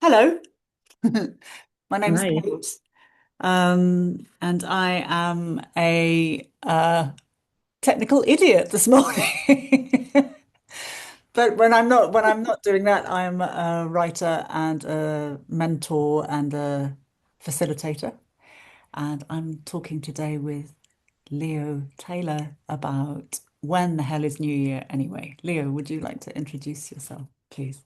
Hello, my name's Right. Kate, and I am a technical idiot this morning. But when I'm not doing that, I'm a writer and a mentor and a facilitator. And I'm talking today with Leo Taylor about when the hell is New Year anyway. Leo, would you like to introduce yourself, please?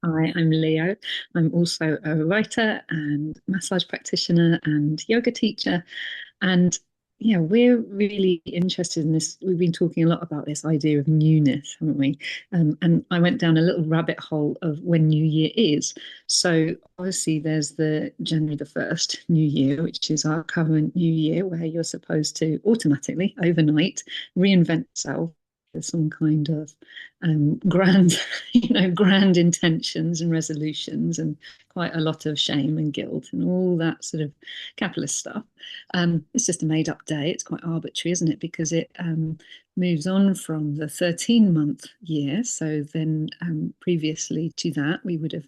Hi, I'm Leo. I'm also a writer and massage practitioner and yoga teacher. And yeah, we're really interested in this. We've been talking a lot about this idea of newness, haven't we? And I went down a little rabbit hole of when New Year is. So obviously there's the January the 1st, New Year, which is our current New Year, where you're supposed to automatically, overnight, reinvent yourself with some kind of grand, grand intentions and resolutions and quite a lot of shame and guilt and all that sort of capitalist stuff. It's just a made up day. It's quite arbitrary, isn't it? Because it moves on from the 13-month year. So then previously to that, we would have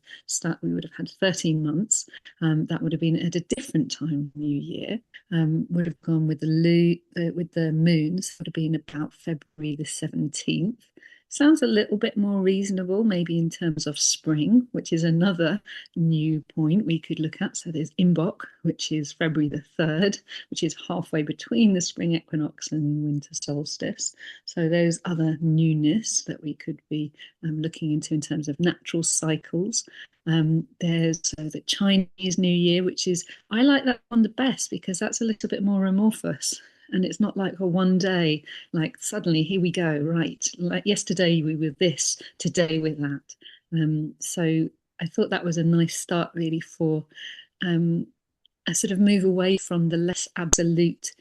had 13 months. That would have been at a different time, New Year. Would have gone with with the moons, would have been about February the 17th. Sounds a little bit more reasonable, maybe in terms of spring, which is another new point we could look at. So there's Imbolc, which is February the 3rd, which is halfway between the spring equinox and winter solstice. So those other newness that we could be looking into in terms of natural cycles. There's the Chinese New Year, which is, I like that one the best because that's a little bit more amorphous. And it's not like a one day, like suddenly here we go, right? Like yesterday we were this, today we're that. So I thought that was a nice start, really, for um, a sort of move away from the less absolute.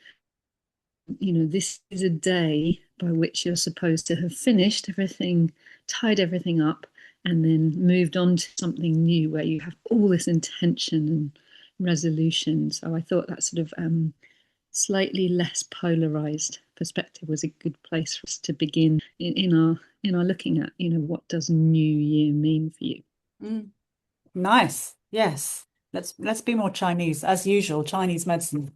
This is a day by which you're supposed to have finished everything, tied everything up, and then moved on to something new where you have all this intention and resolution. So I thought that sort of slightly less polarized perspective was a good place for us to begin in our looking at, what does New Year mean for you? Mm, nice. Yes. Let's be more Chinese, as usual. Chinese medicine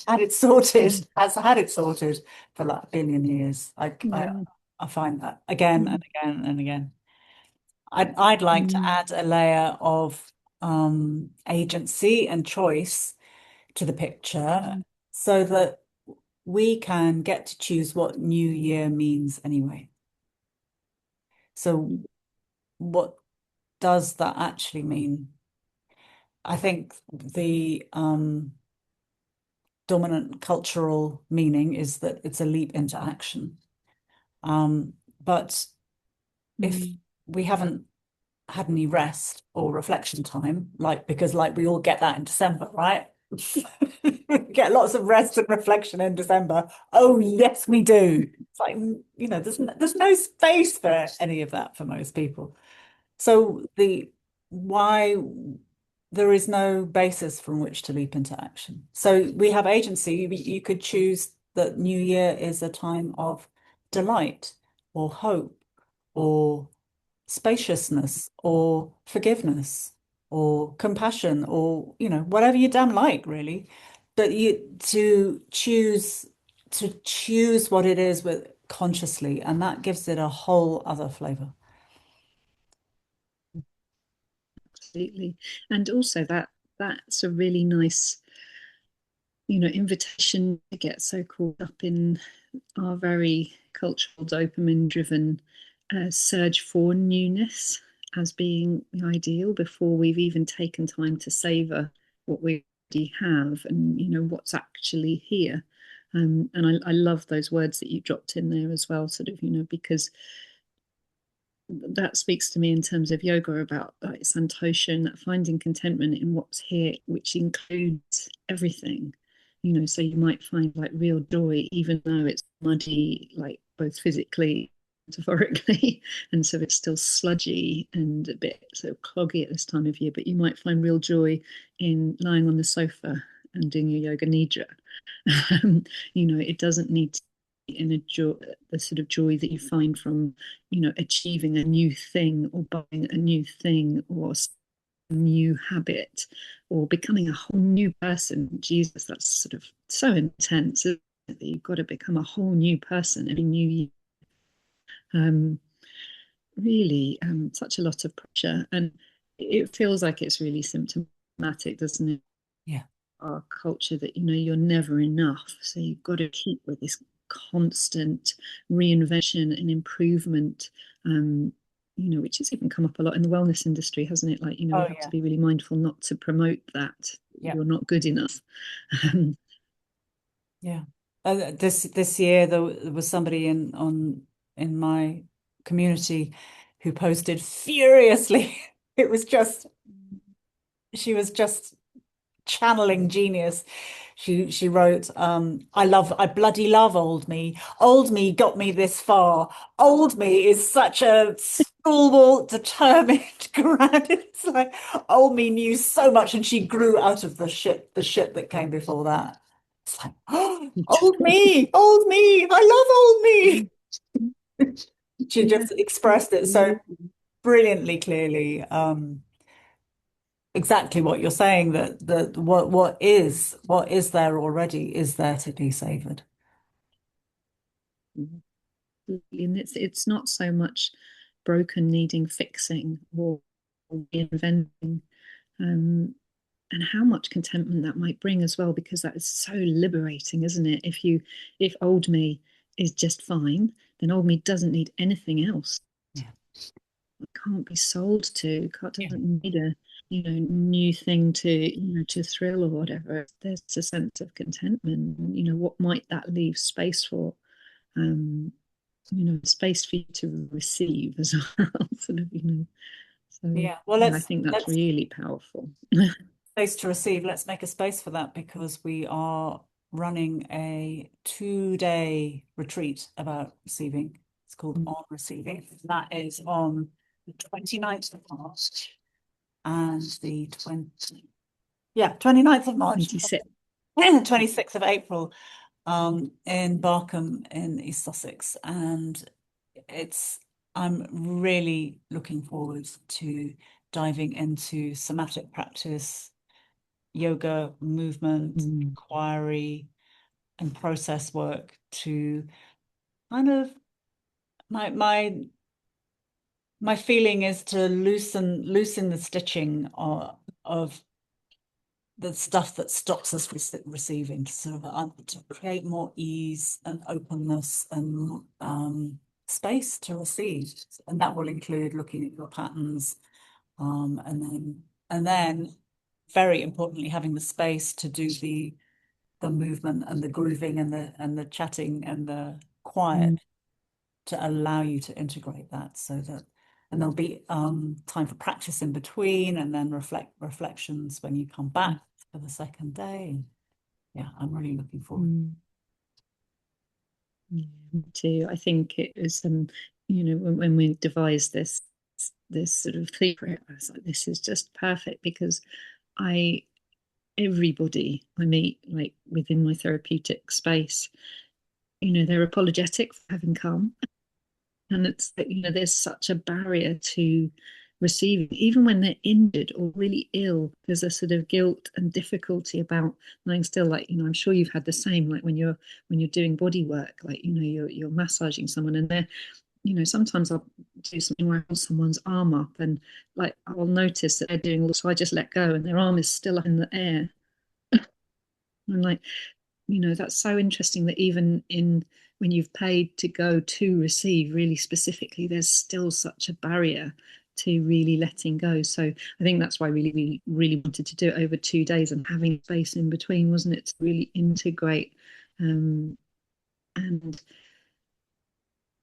had it sorted, has had it sorted for like a billion years. Yeah. I find that again and Mm, again and again. I'd like to mm, add a layer of agency and choice to the picture mm, so that we can get to choose what New Year means anyway. So, mm, what does that actually mean? I think the dominant cultural meaning is that it's a leap into action. But if mm, we haven't had any rest or reflection time, like because like we all get that in December, right? We get lots of rest and reflection in December. Oh, yes, we do. It's like, there's no space for any of that for most people. So the why there is no basis from which to leap into action. So we have agency. You could choose that New Year is a time of delight or hope or spaciousness or forgiveness or compassion or whatever you damn like really. But you to choose what it is with consciously, and that gives it a whole other flavor. absolutely. And also that's a really nice, invitation to get so caught up in our very cultural dopamine driven surge for newness as being the ideal before we've even taken time to savor what we already have and what's actually here. And I love those words that you dropped in there as well, sort of, because that speaks to me in terms of yoga about like santosha and that finding contentment in what's here, which includes everything. So you might find like real joy, even though it's muddy, like both physically, metaphorically, and so it's still sludgy and a bit sort of cloggy at this time of year. But you might find real joy in lying on the sofa and doing your yoga nidra. It doesn't need to in a joy, the sort of joy that you find from, achieving a new thing or buying a new thing or a new habit or becoming a whole new person. Jesus, that's sort of so intense, isn't it? That you've got to become a whole new person every new year. Really, such a lot of pressure. And it feels like it's really symptomatic, doesn't it? Yeah. Our culture that, you're never enough. So you've got to keep with this constant reinvention and improvement, which has even come up a lot in the wellness industry, hasn't it? Like, we Oh have to yeah. be really mindful not to promote that. Yeah. You're not good enough. Yeah. This year there was somebody in my community who posted furiously. It was just she was just channeling genius. She wrote, I bloody love old me. Old me got me this far. Old me is such a stalwart, determined grand. It's like old me knew so much and she grew out of the shit that came before that. It's like, oh, old me, I love old me. She Yeah. just expressed it so brilliantly clearly. Exactly what you're saying, that what is there already is there to be savored. And it's not so much broken needing fixing or reinventing, um, and how much contentment that might bring as well, because that is so liberating, isn't it? If old me is just fine, then old me doesn't need anything else. Yeah. It can't be sold to, can't Yeah. doesn't need a new thing to thrill or whatever. There's a sense of contentment. What might that leave space for? Um, space for you to receive as well. Sort of, So Yeah. Well, yeah, I think that's let's really powerful. space to receive. Let's make a space for that because we are running a 2-day retreat about receiving. It's called On Receiving. That is on the 29th of March and the 29th of March, 26. 26th of April, in Barkham in East Sussex. And it's I'm really looking forward to diving into somatic practice, yoga, movement, Mm, inquiry, and process work to kind of my feeling is to loosen the stitching of the stuff that stops us receiving, to sort of to create more ease and openness and space to receive. And that will include looking at your patterns, and then very importantly, having the space to do the movement and the grooving and the chatting and the quiet mm, to allow you to integrate that so that and there'll be time for practice in between and then reflections when you come back for the second day. Yeah, I'm really looking forward. mm. Yeah, me too. I think it was, when we devised this sort of theme for it, I was like, this is just perfect because I everybody I meet, like within my therapeutic space, they're apologetic for having come. And it's that, there's such a barrier to receiving, even when they're injured or really ill. There's a sort of guilt and difficulty about lying still. Like, I'm sure you've had the same, like when you're doing body work, like, you're massaging someone and they're, sometimes I'll do something where I hold someone's arm up and like I'll notice that they're doing, so I just let go and their arm is still up in the air. I'm like, that's so interesting that even in when you've paid to go to receive really specifically, there's still such a barrier to really letting go. So I think that's why really we really wanted to do it over 2 days and having space in between, wasn't it, to really integrate, and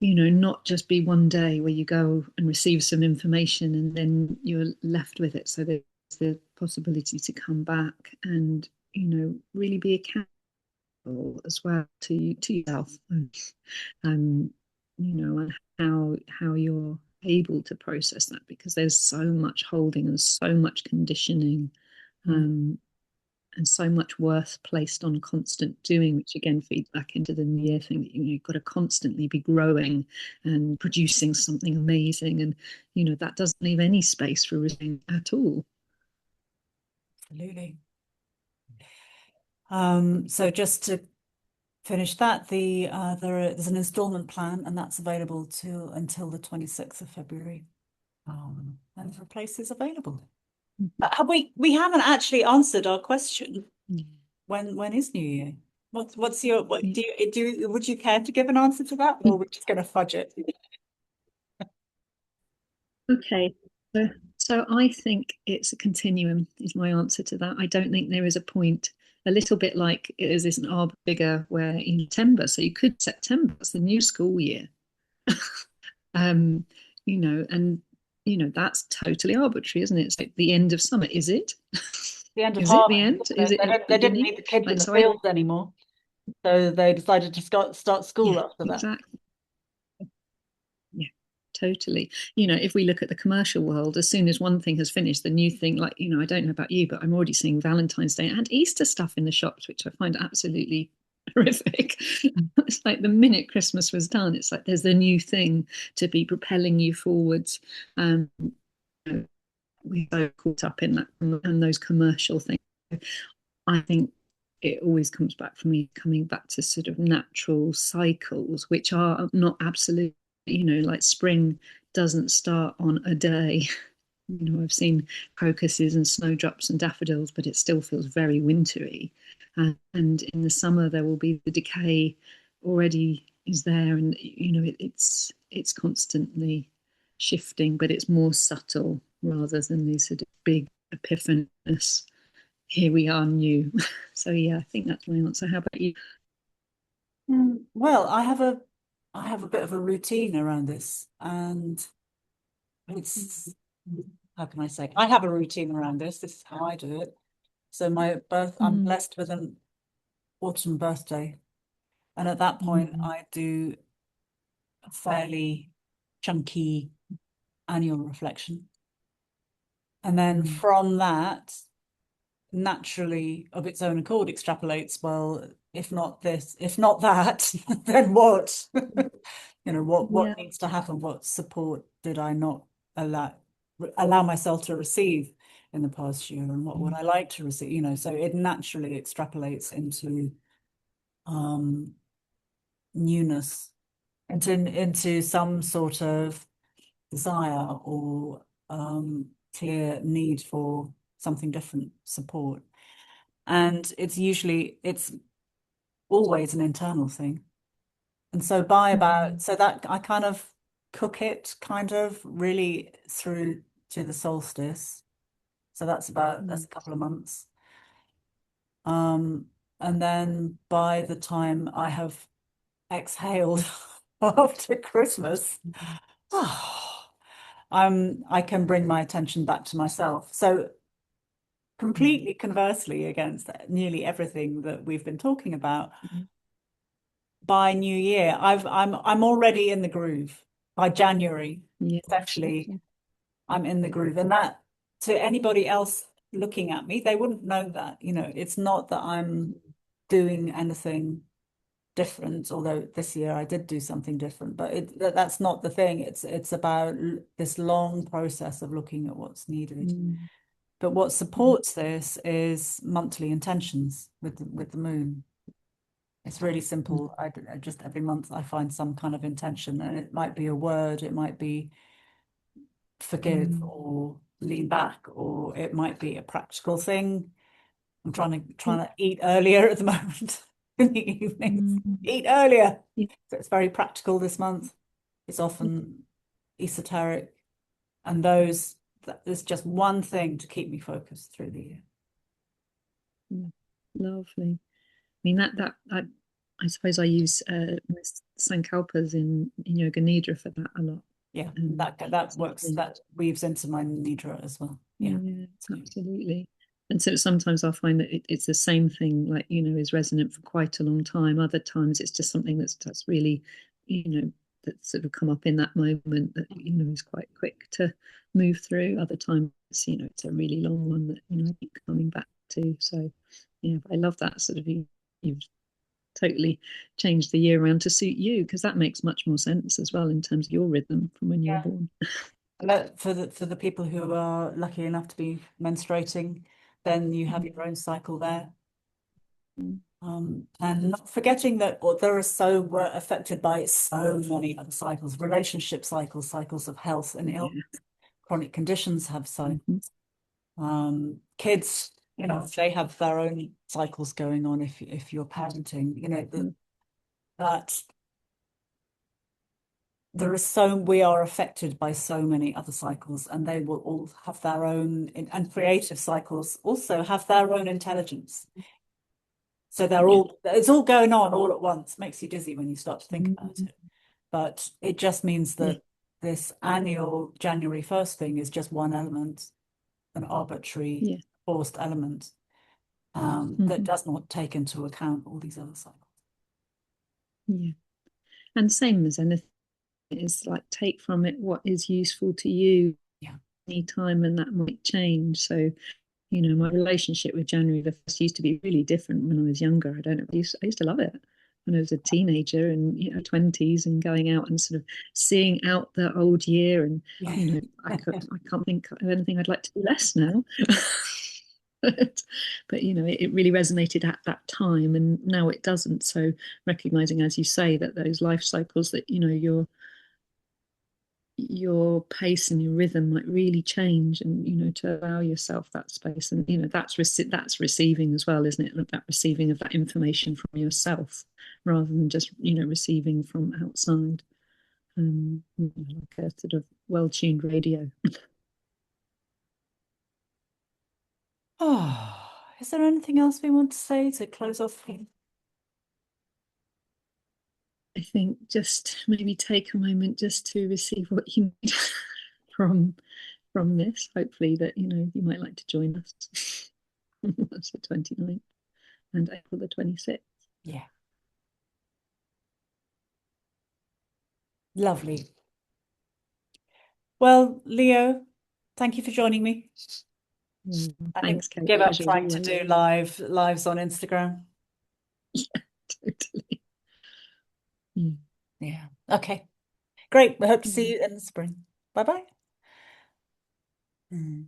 not just be one day where you go and receive some information and then you're left with it. So there's the possibility to come back and really be accountable as well to yourself, um, and how you're able to process that because there's so much holding and so much conditioning, Mm. um, and so much worth placed on constant doing, which again feeds back into the new year thing that you've got to constantly be growing and producing something amazing. And that doesn't leave any space for resting at all. Absolutely. So just to finish that, there's an installment plan, and that's available until the 26th of February. And for places available. We haven't actually answered our question. When is New Year? What's your what Yeah. would you care to give an answer to that, or we're just going to fudge it? Okay. So I think it's a continuum is my answer to that. I don't think there is a point, a little bit like it is an arbor bigger where in September. So you could September, it's the new school year. um, and that's totally arbitrary, isn't it? It's like the end of summer, is it? The end of Is it the harvest. end? Is it the They didn't beginning? need the kids in Like the so I fields anymore, so they decided to start school yeah, after that. exactly. Yeah, totally. If we look at the commercial world, as soon as one thing has finished, the new thing, like, I don't know about you, but I'm already seeing Valentine's Day and Easter stuff in the shops, which I find absolutely horrific. It's like the minute Christmas was done, it's like there's a new thing to be propelling you forwards. Um, we're so caught up in that and those commercial things. I think it always comes back for me, coming back to sort of natural cycles, which are not absolute, like spring doesn't start on a day. I've seen crocuses and snowdrops and daffodils, but it still feels very wintry. And in the summer, there will be the decay already is there, and it's constantly shifting, but it's more subtle rather than these sort of big epiphanous. Here we are new. So yeah, I think that's my answer. How about you? Well, I have a bit of a routine around this, and it's how can I say? I have a routine around this. This is how I do it. So I'm Mm, blessed with an autumn birthday, and at that point, mm, I do a fairly chunky annual reflection, and then mm, from that, naturally, of its own accord, extrapolates. Well, if not this, if not that, then what? yeah. What needs to happen? What support did I not allow allow myself to receive in the past year, and what would Mm, I like to receive? So it naturally extrapolates into um newness, into some sort of desire or clear need for something different, support. And it's always an internal thing. And so mm, so that I kind of cook it kind of really through to the solstice. So that's mm, a couple of months. Um, and then by the time I have exhaled after Christmas, mm, I can bring my attention back to myself. So mm, completely conversely against nearly everything that we've been talking about, mm. by New Year, I'm already in the groove. By January, Yeah, especially, exactly. I'm in the groove. And that to anybody else looking at me, they wouldn't know that. It's not that I'm doing anything different, although this year I did do something different, but that's not the thing. It's about this long process of looking at what's needed. Mm, But what mm, supports this is monthly intentions with the moon. It's really mm, simple. I just every month I find some kind of intention, and it might be a word, it might be forgive mm. or lean back, or it might be a practical thing. I'm Yeah, trying to eat earlier at the moment in the evenings. mm, Eat earlier. yeah, So it's very practical this month. It's often esoteric, and those there's just one thing to keep me focused through the year. yeah. Lovely. I mean I suppose I use sankalpas in yoga nidra for that a lot. Yeah, Um, that so works. That weaves into my nidra as well. Yeah, yeah, absolutely. absolutely. And so sometimes I'll find that it's the same thing, like, is resonant for quite a long time. Other times it's just something that's really, that sort of come up in that moment that, is quite quick to move through. Other times, it's a really long one that, I keep coming back to. So Yeah, I love that sort of you've totally changed the year around to suit you, because that makes much more sense as well in terms of your rhythm from when you were Yeah. born. For the people who are lucky enough to be menstruating, then you have your own cycle there. Mm. And not forgetting that there are so we're affected by so many other cycles, relationship cycles, cycles of health and ill, Yeah. chronic conditions have cycles. Hmm. Kids, they have their own cycles going on if you're parenting, that we are affected by so many other cycles, and they will all have their own, and creative cycles also have their own intelligence. So Yeah. it's all going on all at once. Makes you dizzy when you start to think about Mm. it. But it just means Yeah. that this annual January 1st thing is just one element, an arbitrary Yeah. forced element, that Hmm. does not take into account all these other cycles. Yeah. And same as anything, is like take from it what is useful to you Yeah. anytime, and that might change. So, my relationship with January the 1st used to be really different when I was younger. I don't know. I used to love it when I was a teenager and, 20s, and going out and sort of seeing out the old year. And, Yeah. I can't think of anything I'd like to do less now. But it really resonated at that time, and now it doesn't. So recognizing, as you say, that those life cycles, that your pace and your rhythm might really change, and to allow yourself that space, and that's receiving as well, isn't it? That receiving of that information from yourself, rather than just receiving from outside, like a sort of well-tuned radio. Oh, is there anything else we want to say to close off? I think just maybe take a moment just to receive what you need from this. Hopefully that you might like to join us. That's the 29th and April the 26th. Yeah, lovely. Well, Leo, thank you for joining me. I think Thanks, Kate. give up Pleasure as trying to always. do lives on Instagram. Yeah, totally. Mm. Yeah. Okay. Great. We hope to see Mm. you in the spring. Bye bye. Mm.